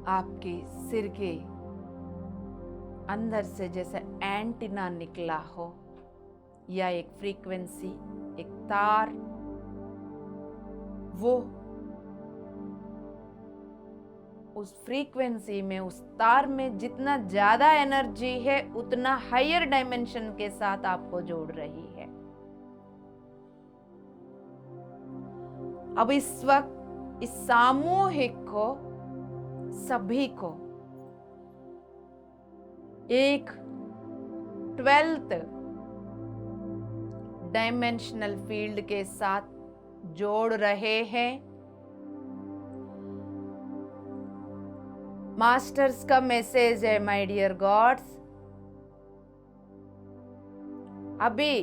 आपके सिर के अंदर से जैसे एंटीना निकला हो, या एक फ्रीक्वेंसी, एक तार, वो उस फ्रीक्वेंसी में, उस तार में जितना ज्यादा एनर्जी है उतना हायर डायमेंशन के साथ आपको जोड़ रही है। अब इस वक्त इस सामूहिक को, सभी को एक 12th डायमेंशनल फील्ड के साथ जोड़ रहे हैं। मास्टर्स का मैसेज है, माय डियर गॉड्स, अभी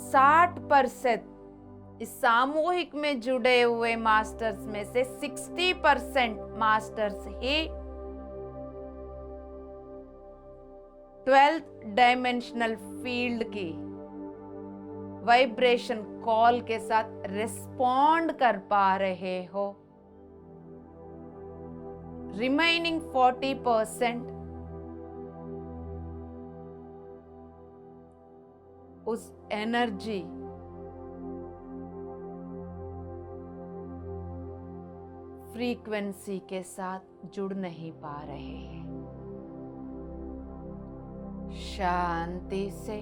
60% इस सामूहिक में जुड़े हुए मास्टर्स में से 60% मास्टर्स ही 12th डायमेंशनल फील्ड की वाइब्रेशन कॉल के साथ रिस्पॉन्ड कर पा रहे हो। रिमेनिंग 40% उस एनर्जी फ्रीक्वेंसी के साथ जुड़ नहीं पा रहे हैं। शांति से,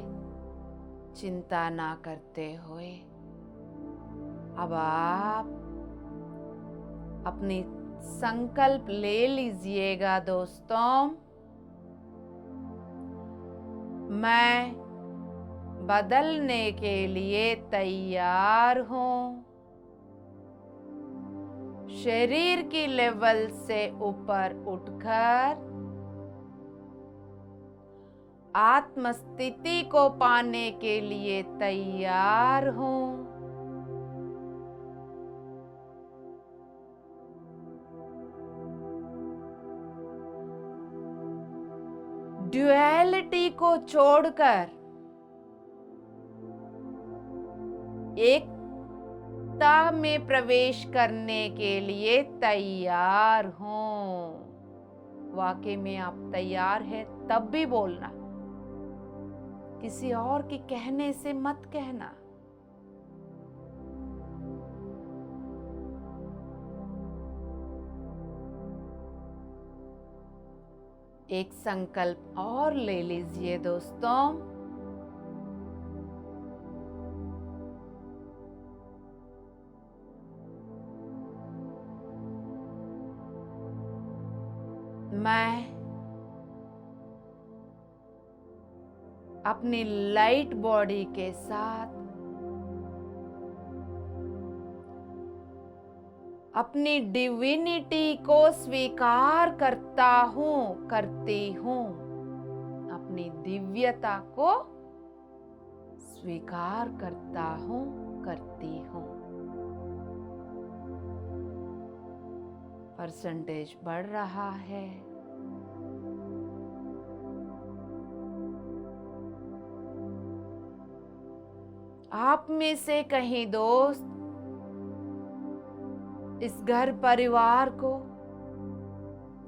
चिंता ना करते हुए अब आप अपनी संकल्प ले लीजिएगा दोस्तों, मैं बदलने के लिए तैयार हूं। शरीर की लेवल से ऊपर उठकर आत्म स्थिति को पाने के लिए तैयार हूं। ड्युअलिटी को छोड़कर एकता में प्रवेश करने के लिए तैयार हूं। वाकई में आप तैयार हैं तब भी बोलना, किसी और के कहने से मत कहना। एक संकल्प और ले लीजिए दोस्तों, मैं अपनी लाइट बॉडी के साथ अपनी डिविनिटी को स्वीकार करता हूँ, करती हूँ। अपनी दिव्यता को स्वीकार करता हूँ, करती हूँ। परसेंटेज बढ़ रहा है। आप में से कहीं दोस्त इस घर परिवार को,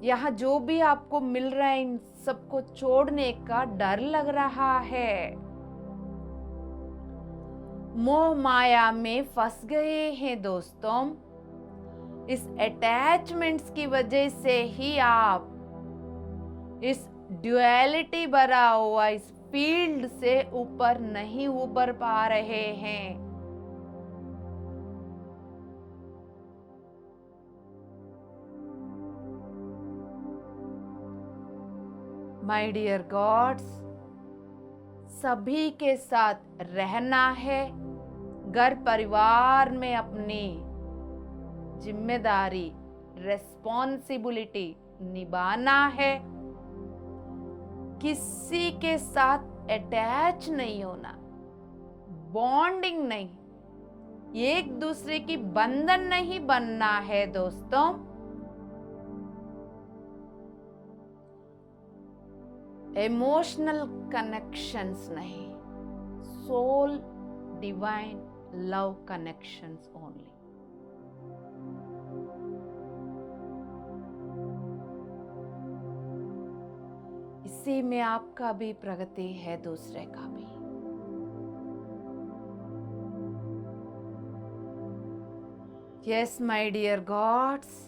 यहाँ जो भी आपको मिल रहा है, इन सबको छोड़ने का डर लग रहा है। मोह माया में फंस गए हैं दोस्तों। इस अटैचमेंट्स की वजह से ही आप इस ड्युअलिटी भरा हुआ इस फील्ड से ऊपर नहीं उबर पा रहे हैं। माय डियर गॉड्स, सभी के साथ रहना है, घर परिवार में अपनी जिम्मेदारी, रेस्पॉन्सिबिलिटी निभाना है, किसी के साथ अटैच नहीं होना, बॉन्डिंग नहीं, एक दूसरे की बंधन नहीं बनना है दोस्तों। इमोशनल कनेक्शंस नहीं, soul divine love connections only. इसी में आपका भी प्रगति है, दूसरे का भी। Yes my dear gods,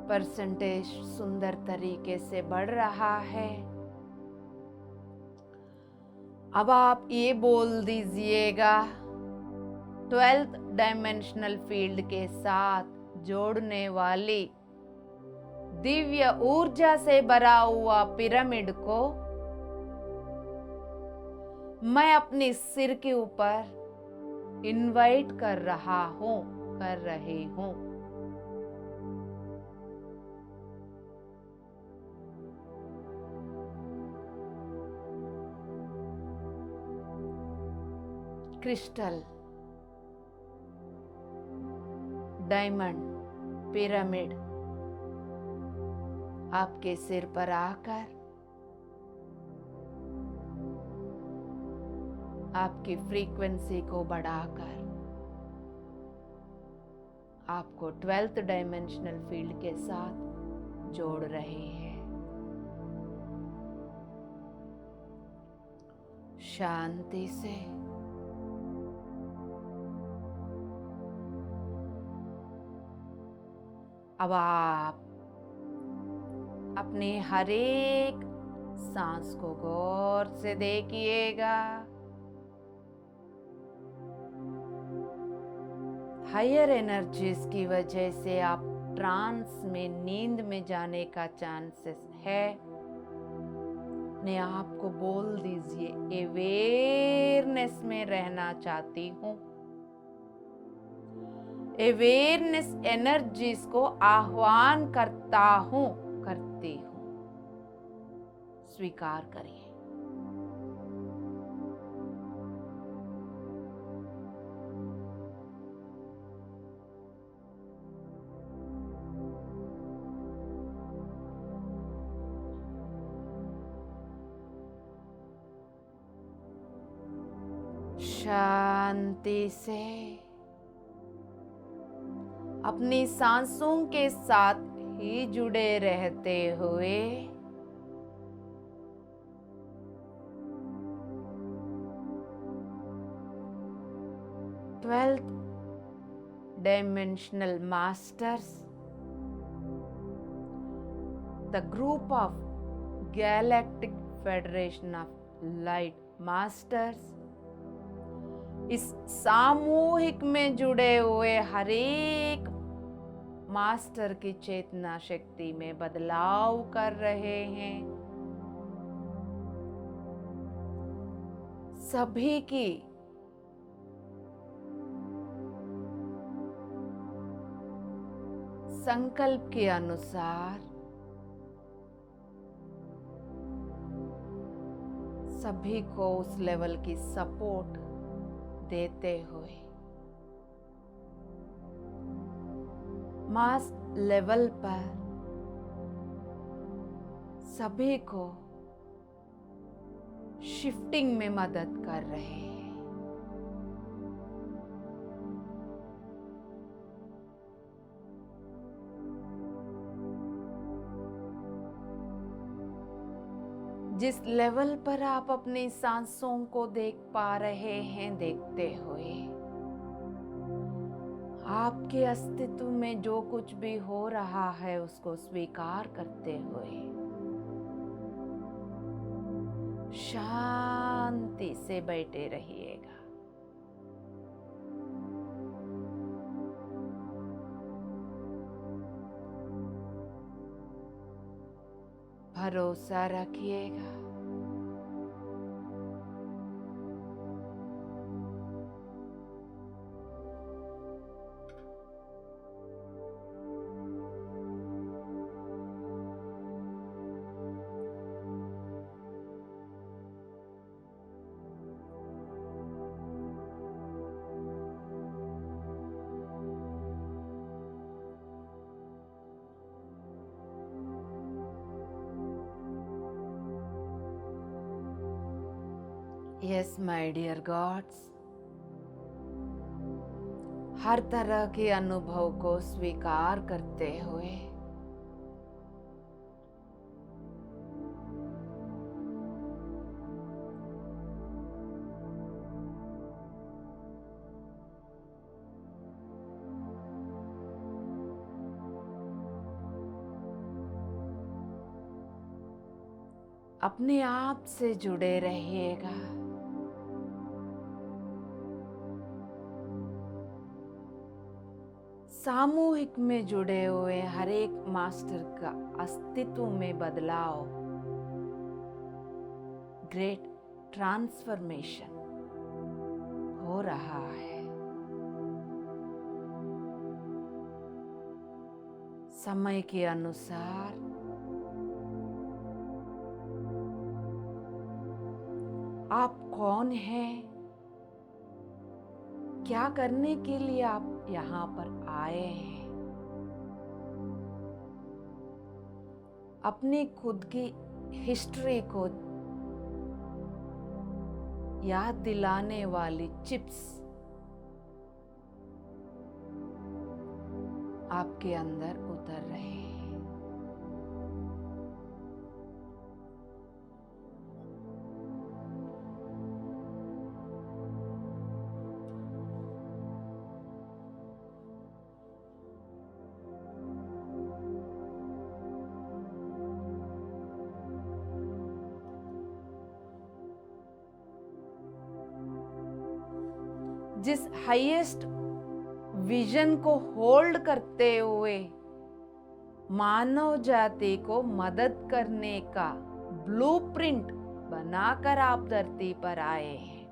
percentage सुंदर तरीके से बढ़ रहा है। अब आप ये बोल दीजिएगा, 12th डायमेंशनल फील्ड के साथ जोड़ने वाली दिव्य ऊर्जा से भरा हुआ पिरामिड को मैं अपनी सिर के ऊपर इनवाइट कर रहा हूं, कर रही हूं। क्रिस्टल, डायमंड, पिरामिड आपके सिर पर आकर आपकी फ्रीक्वेंसी को बढ़ाकर आपको 12th डायमेंशनल फील्ड के साथ जोड़ रहे हैं। शांति से अब आप अपने हर एक सांस को गौर से देखिएगा। हायर एनर्जीज की वजह से आप ट्रांस में, नींद में जाने का चांसेस है। अपने आप को बोल दीजिए, अवेयरनेस में रहना चाहती हूँ। अवेयरनेस एनर्जीज को आह्वान करता हूँ, करती हूँ। स्वीकार करिए। शांति से अपनी सांसों के साथ ही जुड़े रहते हुए twelfth dimensional masters, the group of galactic federation of light masters, इस सामूहिक में जुड़े हुए हर एक मास्टर की चेतना शक्ति में बदलाव कर रहे हैं। सभी की संकल्प के अनुसार सभी को उस लेवल की सपोर्ट देते हुए मास लेवल पर सभी को शिफ्टिंग में मदद कर रहे हैं। जिस लेवल पर आप अपनी सांसों को देख पा रहे हैं, देखते हुए आपके अस्तित्व में जो कुछ भी हो रहा है उसको स्वीकार करते हुए शांति से बैठे रहिएगा। भरोसा रखिएगा। यस माय डियर गॉड्स, हर तरह के अनुभव को स्वीकार करते हुए अपने आप से जुड़े रहिएगा। सामूहिक में जुड़े हुए हर एक मास्टर का अस्तित्व में बदलाव, ग्रेट ट्रांसफॉर्मेशन हो रहा है। समय के अनुसार आप कौन हैं, क्या करने के लिए आप यहाँ पर आए हैं, अपनी खुद की हिस्ट्री को याद दिलाने वाली चिप्स आपके अंदर उतर रहे हैं। जिस हाईएस्ट विजन को होल्ड करते हुए मानव जाति को मदद करने का ब्लूप्रिंट बनाकर आप धरती पर आए हैं,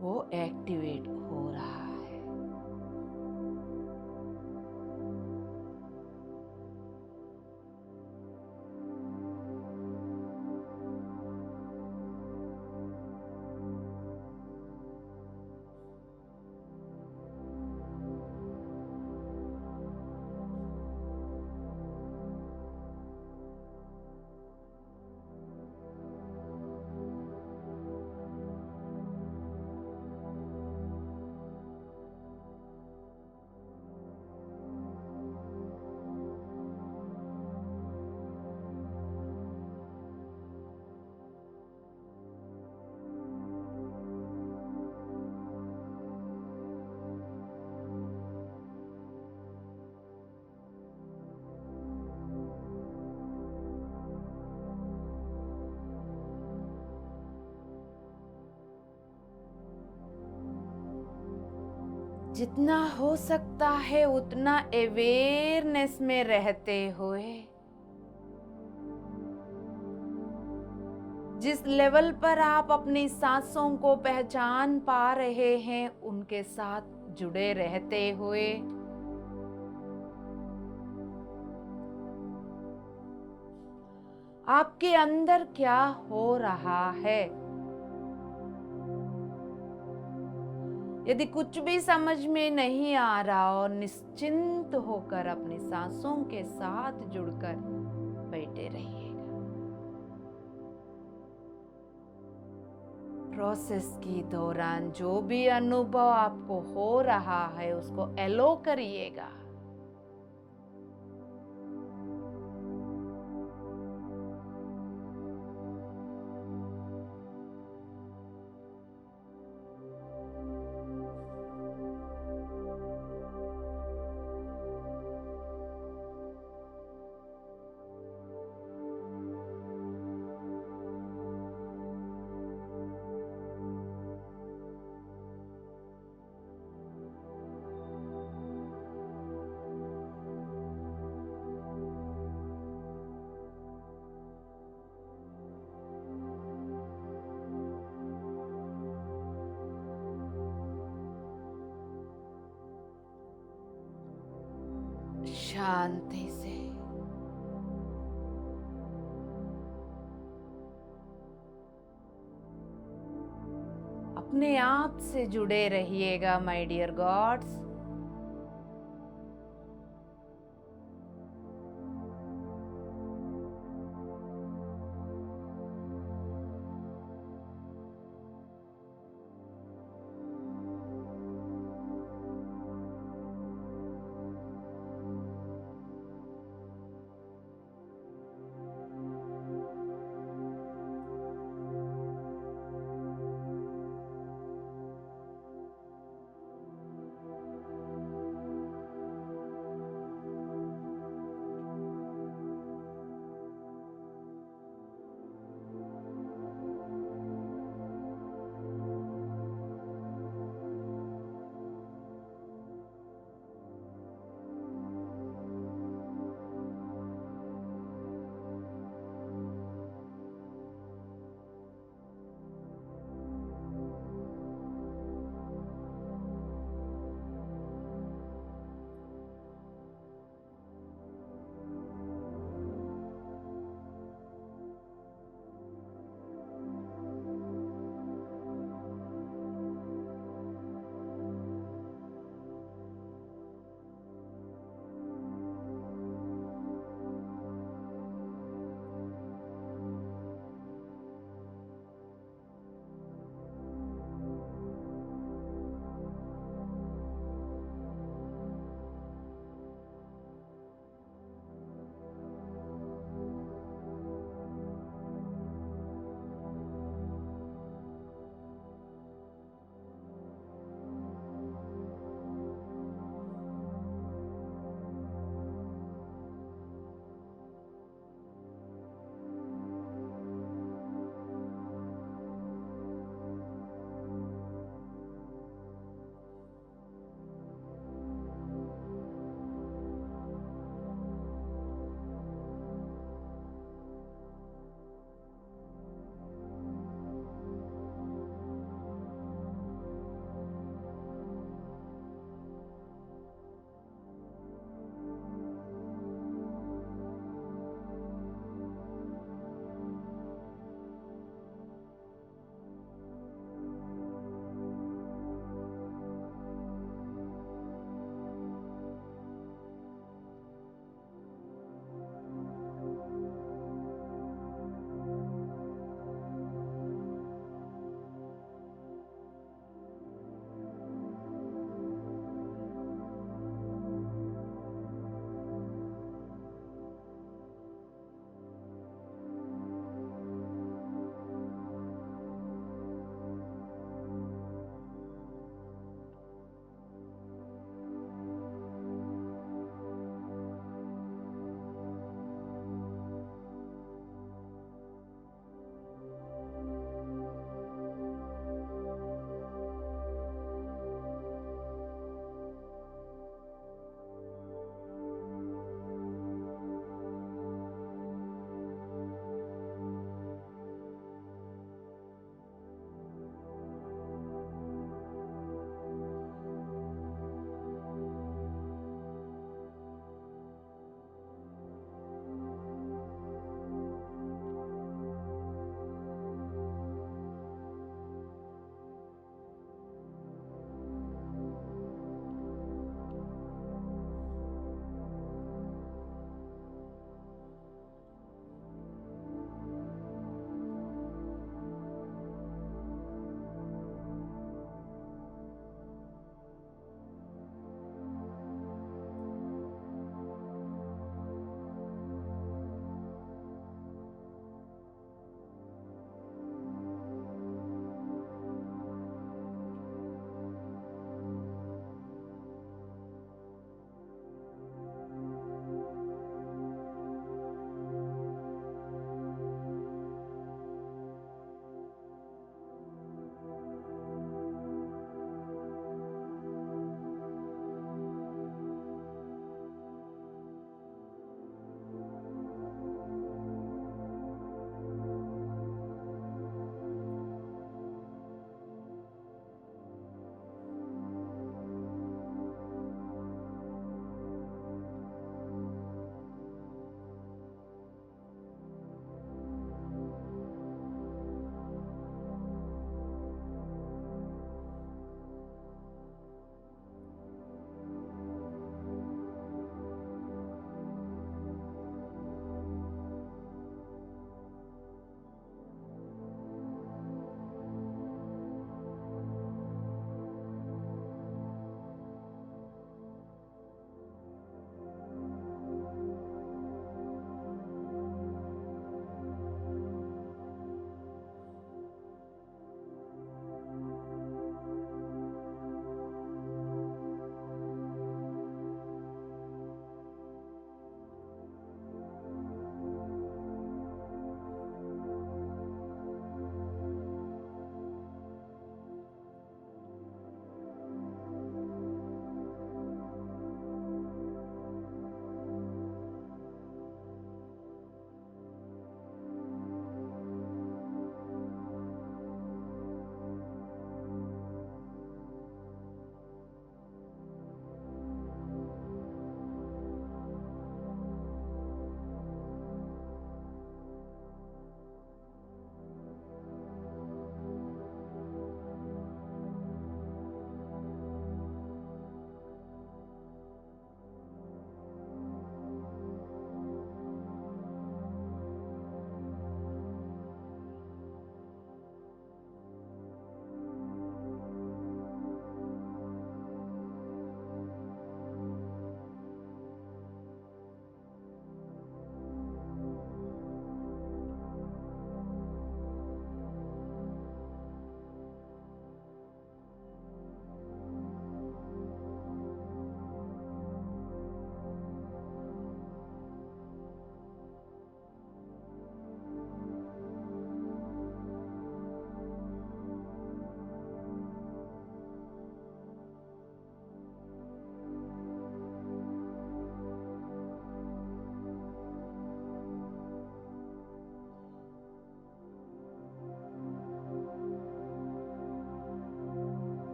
वो एक्टिवेट हो रहा है। जितना हो सकता है उतना अवेयरनेस में रहते हुए जिस लेवल पर आप अपनी सांसों को पहचान पा रहे हैं, उनके साथ जुड़े रहते हुए आपके अंदर क्या हो रहा है, यदि कुछ भी समझ में नहीं आ रहा और निश्चिंत होकर अपनी सांसों के साथ जुड़कर बैठे रहिएगा। प्रोसेस के दौरान जो भी अनुभव आपको हो रहा है उसको एलो करिएगा। शांति से। अपने आप से जुड़े रहिएगा माय डियर गॉड्स।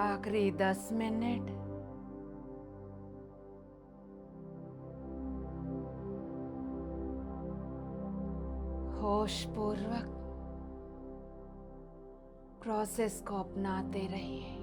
आखिरी 10 मिनट। होश पूर्वक प्रोसेस को अपनाते रहिए।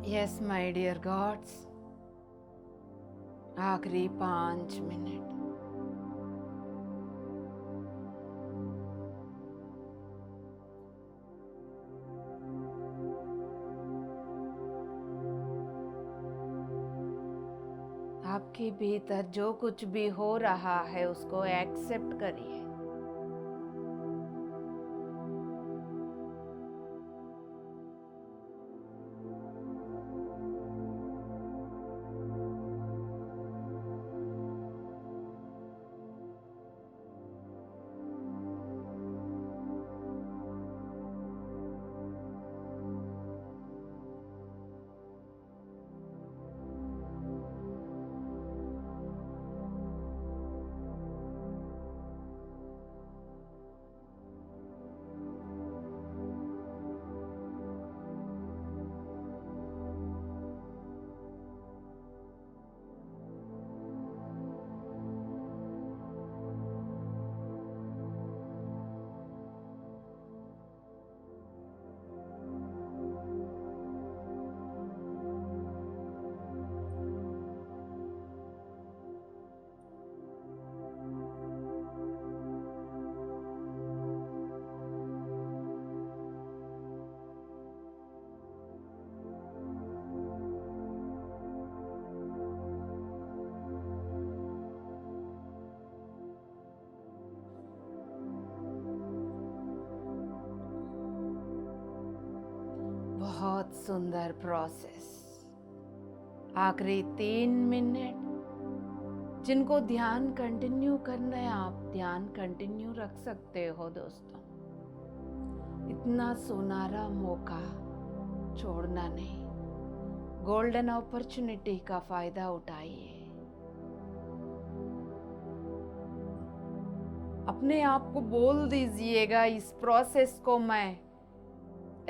यस माय डियर गॉड्स, आखिरी 5 मिनट। आपके भीतर जो कुछ भी हो रहा है उसको एक्सेप्ट करिए। बहुत सुंदर प्रोसेस। आखिरी 3 मिनट। जिनको ध्यान कंटिन्यू करना है आप ध्यान कंटिन्यू रख सकते हो दोस्तों। इतना सुनहरा मौका छोड़ना नहीं। गोल्डन अपॉर्चुनिटी का फायदा उठाइए। अपने आप को बोल दीजिएगा, इस प्रोसेस को मैं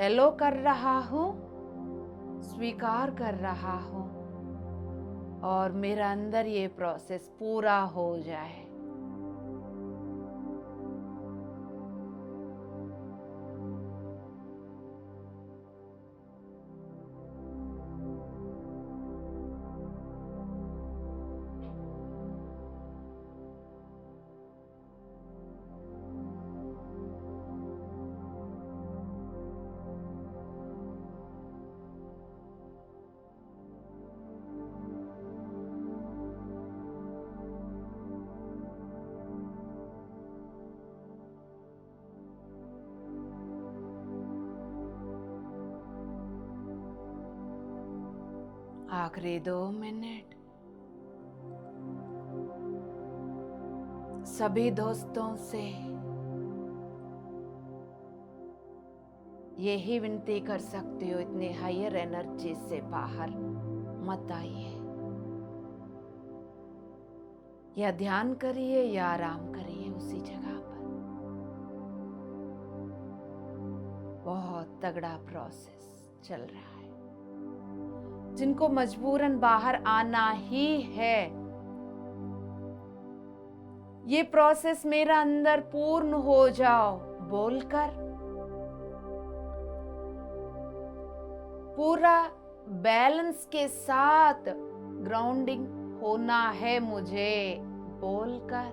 एलो कर रहा हूँ, स्वीकार कर रहा हूँ और मेरा अंदर ये प्रोसेस पूरा हो जाए। आखिरी 2 मिनट सभी दोस्तों से यही विनती कर सकती हो, इतनी हायर एनर्जी से बाहर मत आइए। या ध्यान करिए या आराम करिए उसी जगह पर। बहुत तगड़ा प्रोसेस चल रहा है। जिनको मजबूरन बाहर आना ही है, ये प्रोसेस मेरा अंदर पूर्ण हो जाओ बोलकर पूरा बैलेंस के साथ ग्राउंडिंग होना है मुझे बोलकर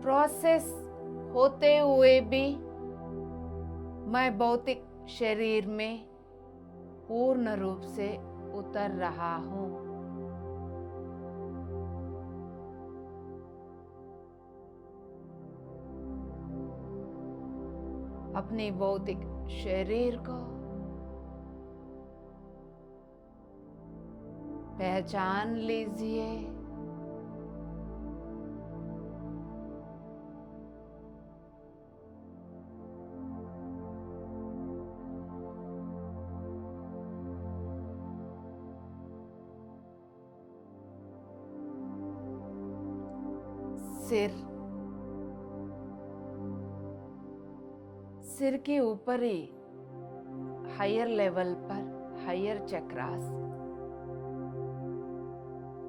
प्रोसेस होते हुए भी मैं भौतिक शरीर में पूर्ण रूप से उतर रहा हूं। अपने भौतिक शरीर को पहचान लीजिए। सिर के ऊपर ही हायर लेवल पर हायर चक्रास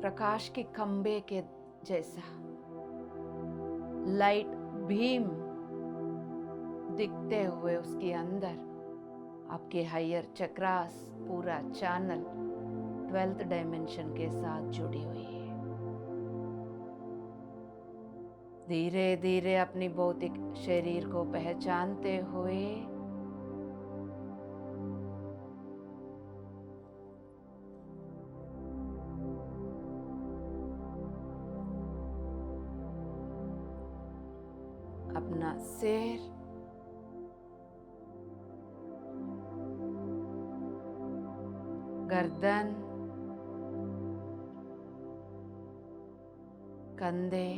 प्रकाश के खंबे के जैसा लाइट बीम दिखते हुए उसके अंदर आपके हायर चक्रास पूरा चैनल 12th डायमेंशन के साथ जुड़ी हुई है। धीरे धीरे अपनी भौतिक शरीर को पहचानते हुए अपना सिर, गर्दन, कंधे,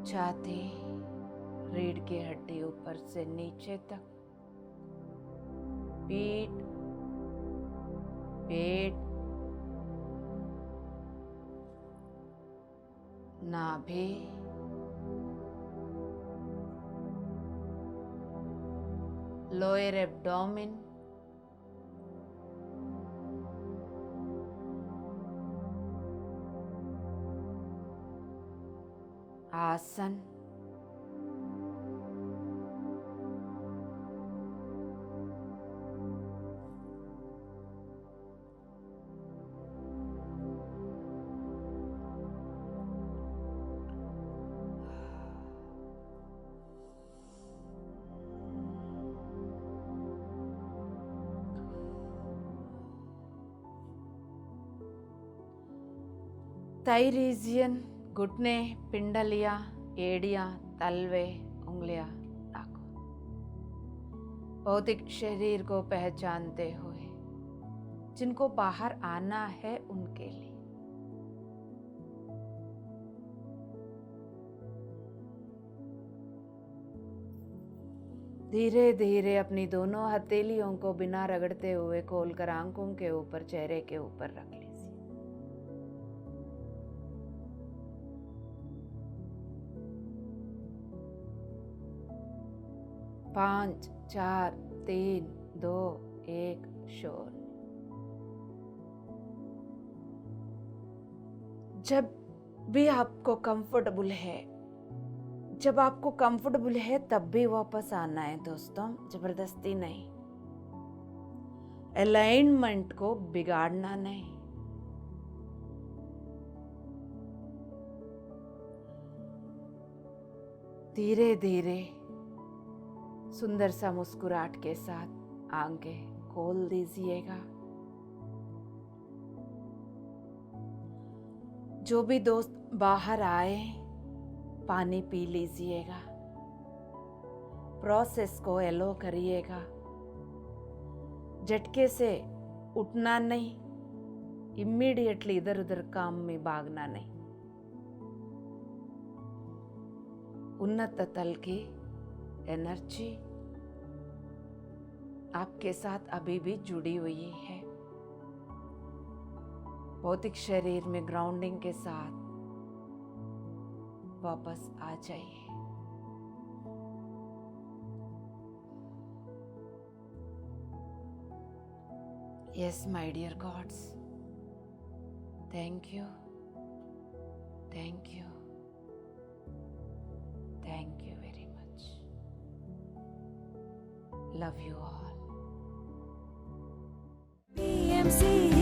छाती, रीढ़ की हड्डी ऊपर से नीचे तक, पीठ, पेट, नाभि, लोअर एब्डोमेन, आसन, थाई रीजियन, घुटने, पिंडलियां, एड़ियां, तलवे, उंगलियां, नाखून। भौतिक शरीर को पहचानते हुए जिनको बाहर आना है उनके लिए धीरे धीरे अपनी दोनों हथेलियों को बिना रगड़ते हुए खोलकर आंखों के ऊपर, चेहरे के ऊपर रख लीजिए। 5, 4, 3, 2, 1 शोर। जब भी आपको कंफर्टेबल है, जब आपको कंफर्टेबल है तब भी वापस आना है दोस्तों, जबरदस्ती नहीं। अलाइनमेंट को बिगाड़ना नहीं। धीरे धीरे सुंदर सा मुस्कुराहट के साथ आंखें खोल दीजिएगा। जो भी दोस्त बाहर आए पानी पी लीजिएगा। प्रोसेस को एलो करिएगा। झटके से उठना नहीं, इमीडिएटली इधर उधर काम में भागना नहीं। उन्नत तल की एनर्जी आपके साथ अभी भी जुड़ी हुई है। भौतिक शरीर में ग्राउंडिंग के साथ वापस आ जाइए। Yes, my dear gods, thank you, thank you, thank you very much. Love you all. PMC